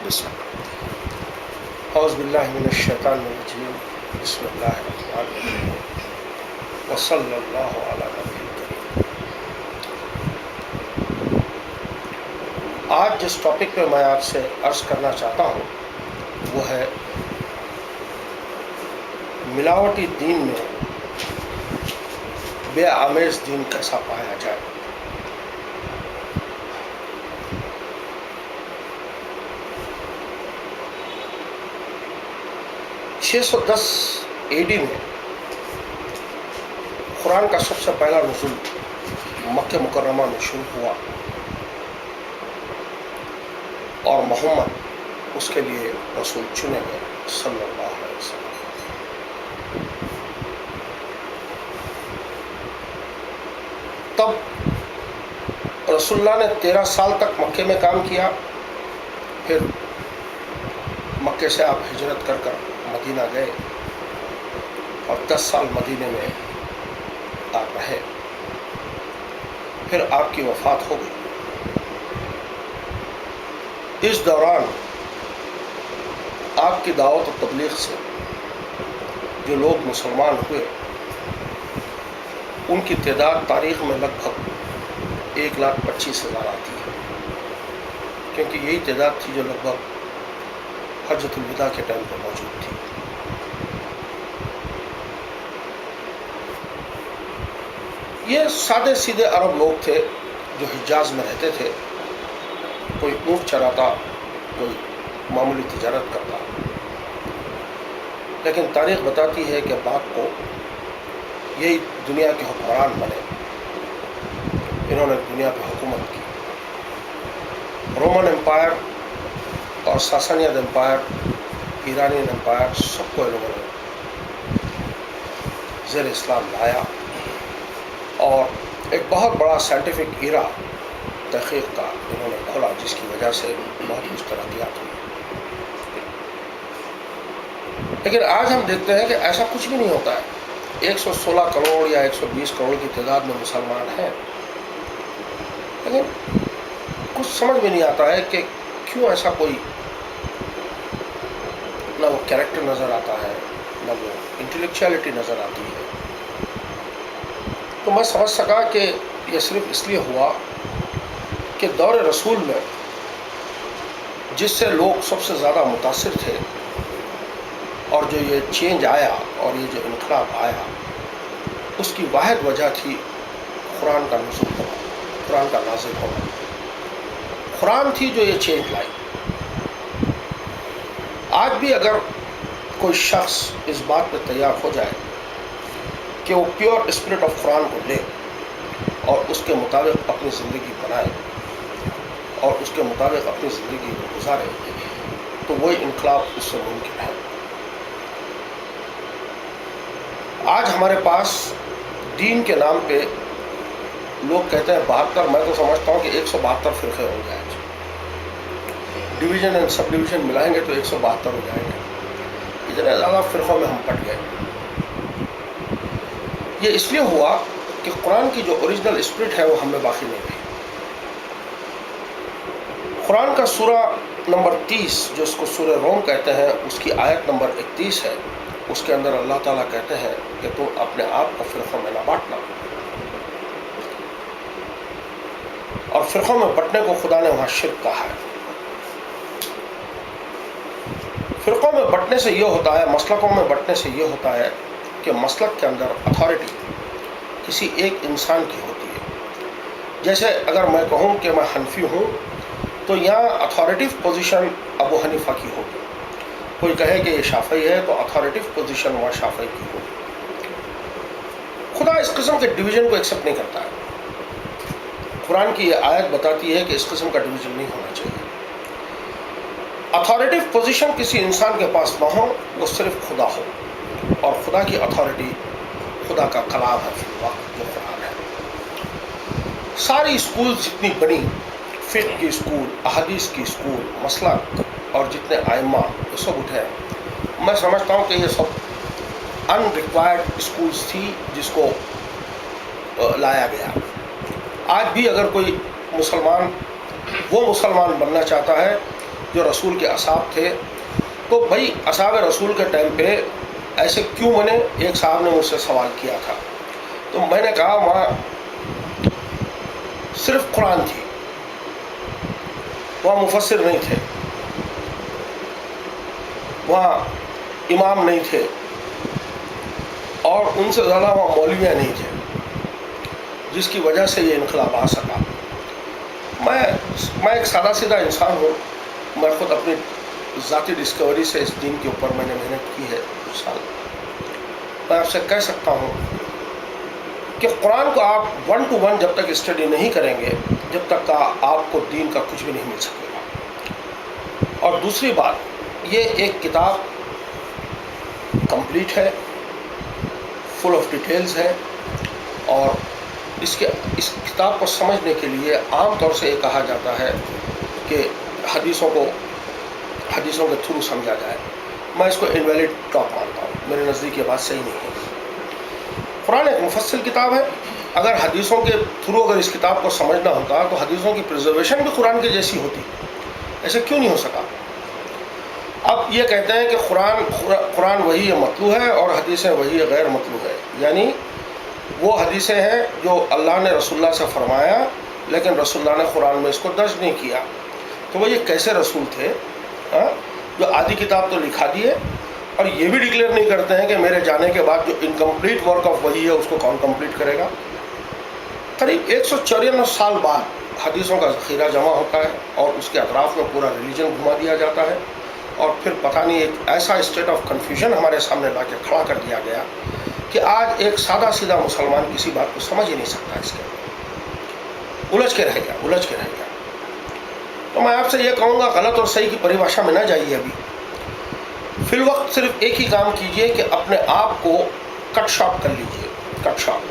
بسم اللہ اعوذ باللہ من الشیطان الرجیم بسم اللہ الرحمن الرحیم وصلی اللہ علی نبی کریم۔ آج جس ٹاپک پہ میں آپ سے عرض کرنا چاہتا ہوں وہ ہے ملاوٹی دین میں بے آمیز دین کیسا پایا جائے۔ چھ سو دس AD میں قرآن کا سب سے پہلا نزول مکہ مکرمہ میں شروع ہوا اور محمد اس کے لیے رسول چنے گئے صلی اللہ علیہ وسلم۔ تب رسول اللہ نے 13 سال تک مکے میں کام کیا، پھر مکے سے آپ ہجرت کر مدینہ گئے اور 10 سال مدینے میں آپ رہے، پھر آپ کی وفات ہو گئی۔ اس دوران آپ کی دعوت و تبلیغ سے جو لوگ مسلمان ہوئے ان کی تعداد تاریخ میں لگ بھگ 1,25,000 آتی ہے، کیونکہ یہی تعداد تھی جو لگ بھگ حجۃ الوداع کے ٹائم پہ موجود تھی۔ یہ سادے سیدھے عرب لوگ تھے جو حجاز میں رہتے تھے، کوئی اونٹ چراتا، کوئی معمولی تجارت کرتا، لیکن تاریخ بتاتی ہے کہ بعد کو یہی دنیا کے حکمران بنے، انہوں نے دنیا پہ حکومت کی۔ رومن امپائر اور ساسانیاد امپائر، ایرانین امپائر، سب کو انہوں نے زیر اسلام لایا اور ایک بہت بڑا سائنٹیفک ایرا تحقیق کا انہوں نے کھولا، جس کی وجہ سے بہت کچھ ترقیات ہوئی۔ لیکن آج ہم دیکھتے ہیں کہ ایسا کچھ بھی نہیں ہوتا ہے۔ 116 کروڑ یا 120 کروڑ کی تعداد میں مسلمان ہیں، لیکن کچھ سمجھ میں نہیں آتا ہے کہ کیوں ایسا کوئی نہ وہ کیریکٹر نظر آتا ہے، نہ وہ انٹلیکچولیٹی نظر آتی ہے۔ تو میں سمجھ سکا کہ یہ صرف اس لیے ہوا کہ دور رسول میں جس سے لوگ سب سے زیادہ متاثر تھے اور جو یہ چینج آیا اور یہ جو انقلاب آیا، اس کی واحد وجہ تھی قرآن کا نزول ہونا، قرآن کا نازل ہونا۔ قرآن تھی جو یہ چینج لائی۔ آج بھی اگر کوئی شخص اس بات پہ تیار ہو جائے کہ وہ پیور اسپرٹ آف قرآن کو لے اور اس کے مطابق اپنی زندگی بنائے اور اس کے مطابق اپنی زندگی کو گزارے، تو وہی انقلاب اس سے ممکن ہے۔ آج ہمارے پاس دین کے نام پہ لوگ کہتے ہیں 72، میں تو سمجھتا ہوں کہ 172 فرقے ہو جائیں گے، ڈویژن اینڈ سب ڈویژن ملائیں گے تو 172 ہو جائیں گے۔ اتنے زیادہ فرقوں میں ہم پٹ گئے۔ یہ اس لیے ہوا کہ قرآن کی جو اوریجنل اسپرٹ ہے وہ ہمیں باقی نہیں رہی۔ قرآن کا سورہ نمبر 30، جو اس کو سورہ روم کہتے ہیں، اس کی آیت نمبر 31 ہے۔ اس کے اندر اللہ تعالیٰ کہتے ہیں کہ تم اپنے آپ کو فرقوں میں نہ بانٹنا، اور فرقوں میں بٹنے کو خدا نے وہاں شرک کہا ہے۔ فرقوں میں بٹنے سے یہ ہوتا ہے، مسلکوں میں بٹنے سے یہ ہوتا ہے کہ مسلک کے اندر اتھارٹی کسی ایک انسان کی ہوتی ہے۔ جیسے اگر میں کہوں کہ میں حنفی ہوں تو یہاں اتھارٹیو پوزیشن ابو حنیفہ کی ہوگی، کوئی کہے کہ یہ شافعی ہے تو اتھارٹیو پوزیشن وہاں شافعی کی ہوگی۔ خدا اس قسم کے ڈویژن کو ایکسیپٹ نہیں کرتا ہے۔ قرآن کی یہ آیت بتاتی ہے کہ اس قسم کا ڈویژن نہیں ہونا چاہیے۔ اتھارٹیو پوزیشن کسی انسان کے پاس نہ ہو، وہ صرف خدا ہو، اور خدا کی اتھارٹی خدا کا کلام ہے، فی الوقت جو قرآن ہے۔ ساری اسکول جتنی بنی، فقہ کی اسکول، احادیث کی اسکول، مسلک اور جتنے ائمہ، یہ سب اٹھے، میں سمجھتا ہوں کہ یہ سب ان ریکوائرڈ اسکولس تھی جس کو لایا گیا۔ آج بھی اگر کوئی مسلمان وہ مسلمان بننا چاہتا ہے جو رسول کے اصحاب تھے، تو بھائی اصحاب رسول کے ٹائم پہ ایسے کیوں بنے؟ ایک صاحب نے مجھ سے سوال کیا تھا، تو میں نے کہا وہاں صرف قرآن تھی، وہاں مفسر نہیں تھے، وہاں امام نہیں تھے، اور ان سے زیادہ وہاں مولویاں نہیں تھے، جس کی وجہ سے یہ انقلاب آ سکا۔ میں ایک سادہ سیدھا انسان ہوں، میں خود اپنی ذاتی ڈسکوری سے اس دین کے اوپر میں نے محنت کی ہے کچھ سال۔ میں آپ سے کہہ سکتا ہوں کہ قرآن کو آپ 1 to 1 جب تک اسٹڈی نہیں کریں گے، جب تک کا آپ کو دین کا کچھ بھی نہیں مل سکے گا۔ اور دوسری بات، یہ ایک کتاب کمپلیٹ ہے، فل آف ڈیٹیلز ہے، اور اس کتاب کو سمجھنے کے لیے عام طور سے یہ کہا جاتا ہے کہ حدیثوں کے تھرو سمجھا جائے۔ میں اس کو انویلڈ ٹاک مانتا ہوں، میرے نزدیک یہ بات صحیح نہیں ہے۔ قرآن ایک مفصل کتاب ہے، اگر حدیثوں کے تھرو اگر اس کتاب کو سمجھنا ہوتا تو حدیثوں کی پرزرویشن بھی قرآن کے جیسی ہوتی، ایسے کیوں نہیں ہو سکا؟ اب یہ کہتے ہیں کہ قرآن وہی مطلوع ہے اور حدیثیں وہی غیر مطلوع ہے، یعنی وہ حدیثیں ہیں جو اللہ نے رسول اللہ سے فرمایا لیکن رسول اللہ نے قرآن میں اس کو درج نہیں کیا۔ تو وہ یہ کیسے رسول تھے جو آدھی کتاب تو لکھا دیے اور یہ بھی ڈکلیئر نہیں کرتے ہیں کہ میرے جانے کے بعد جو انکمپلیٹ ورک آف وہی ہے اس کو کون کمپلیٹ کرے گا؟ قریب 194 سال بعد حدیثوں کا ذخیرہ جمع ہوتا ہے اور اس کے اطراف میں پورا ریلیجن گھما دیا جاتا ہے، اور پھر پتہ نہیں ایک ایسا اسٹیٹ آف کنفیوژن ہمارے سامنے لا کے کھڑا کر دیا گیا کہ آج ایک سادہ سیدھا مسلمان کسی بات کو سمجھ ہی نہیں سکتا، اس کے الجھ کے رہ گیا۔ تو میں آپ سے یہ کہوں گا، غلط اور صحیح کی پریبھاشا میں نہ جائیے، ابھی فی الوقت صرف ایک ہی کام کیجئے کہ اپنے آپ کو کٹ شارپ کر لیجئے، کٹ شارپ۔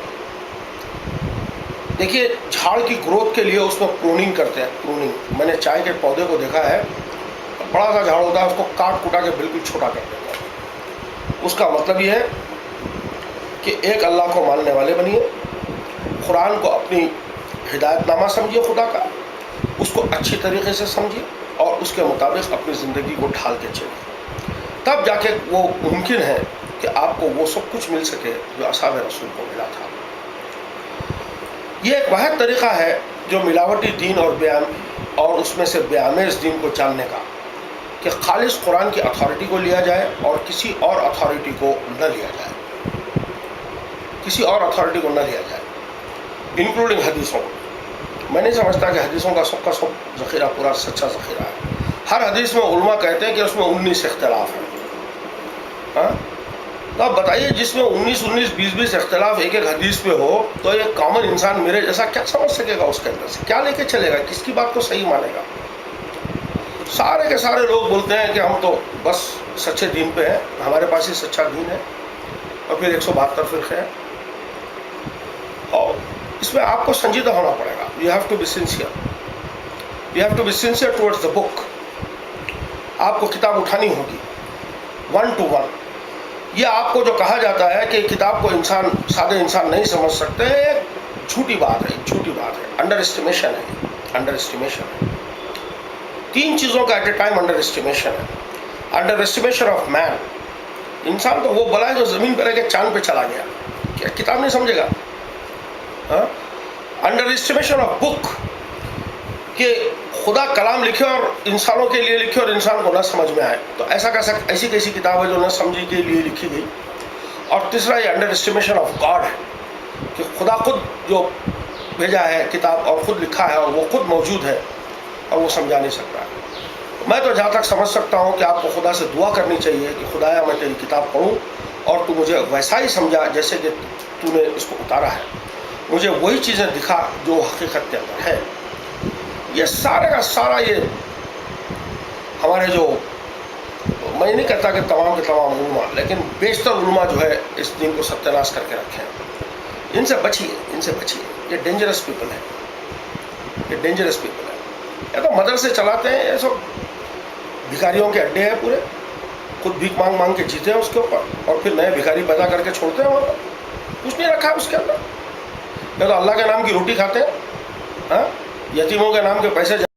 دیکھیے جھاڑ کی گروتھ کے لیے اس میں پروننگ کرتے ہیں، پروننگ۔ میں نے چائے کے پودے کو دیکھا ہے، بڑا سا جھاڑ ہوتا ہے، اس کو کاٹ کٹا کے بالکل چھوٹا کر دیتا ہے۔ اس کا مطلب یہ ہے کہ ایک اللہ کو ماننے والے بنیے، قرآن کو اپنی ہدایت نامہ سمجھیے خدا کا، اس کو اچھی طریقے سے سمجھیے اور اس کے مطابق اپنی زندگی کو ڈھال کے چلیے، تب جا کے وہ ممکن ہے کہ آپ کو وہ سب کچھ مل سکے جو اصحاب رسول کو ملا تھا۔ یہ ایک واحد طریقہ ہے جو ملاوٹی دین اور اس میں سے بے آمیز دین کو جاننے کا، کہ خالص قرآن کی اتھارٹی کو لیا جائے اور کسی اور اتھارٹی کو نہ لیا جائے، انکلوڈنگ حدیثوں کو۔ میں نہیں سمجھتا کہ حدیثوں کا سب ذخیرہ پورا سچا ذخیرہ ہے۔ ہر حدیث میں علماء کہتے ہیں کہ اس میں 19 اختلاف ہیں۔ تو آپ بتائیے، جس میں 19 20 اختلاف ایک حدیث پہ ہو، تو ایک کامن انسان میرے جیسا کیا سمجھ سکے گا؟ اس کے اندر سے کیا لے کے چلے گا؟ کس کی بات کو صحیح مانے گا؟ سارے کے سارے لوگ بولتے ہیں کہ ہم تو بس سچے دین پہ ہیں، ہمارے پاس ہی سچا دین ہے، اور پھر 172 فرقے ہیں۔ اور اس میں آپ کو سنجیدہ ہونا پڑے گا۔ You have to be sincere towards the book. آپ کو کتاب اٹھانی ہوگی 1 to 1۔ یہ آپ کو جو کہا جاتا ہے کہ کتاب کو سادے انسان نہیں سمجھ سکتے، ایک جھوٹی بات ہے، انڈر اسٹیمیشن ہے۔ 3 چیزوں کا at a time underestimation ہے۔ انڈر اسٹیمیشن آف مین، انسان تو وہ بلا ہے جو زمین پہ رہ کے چاند پہ چلا گیا، کیا کتاب نہیں سمجھے گا؟ انڈر اسٹیمیشن آف بک، کہ خدا کلام لکھے اور انسانوں کے لیے لکھے اور انسان کو نہ سمجھ میں آئے، تو ایسی کیسی کتاب ہے جو نہ سمجھی کے لیے لکھی گئی۔ اور تیسرا یہ انڈر اسٹیمیشن آف گاڈ ہے، کہ خدا خود جو بھیجا ہے کتاب اور خود لکھا ہے اور وہ خود موجود ہے اور وہ سمجھا نہیں سکتا ہے۔ میں تو جہاں تک سمجھ سکتا ہوں کہ آپ کو خدا سے دعا کرنی چاہیے کہ خدایا میں تیری کتاب پڑھوں اور تو مجھے ویسا ہی سمجھا جیسے کہ تو نے اس کو اتارا ہے، مجھے وہی چیزیں دکھا جو حقیقت کے اندر ہے۔ یہ سارے کا سارا یہ ہمارے جو، میں نہیں کہتا کہ تمام کے تمام علماء، لیکن بیشتر علماء جو ہے اس دین کو ستیہ ناش کر کے رکھے ہیں۔ ان سے بچیے، یہ ڈینجرس پیپل ہے، یہ تو مدرسے چلاتے ہیں، یہ سب بھکاریوں کے اڈے ہیں پورے، خود بھیک مانگ کے جیتے ہیں اس کے اوپر، اور پھر نئے بھکاری پیدا کر کے چھوڑتے ہیں وہاں پر، کچھ نہیں رکھا اس کے اندر۔ یہ تو اللہ کے نام کی روٹی کھاتے ہیں، یتیموں کے نام کے پیسے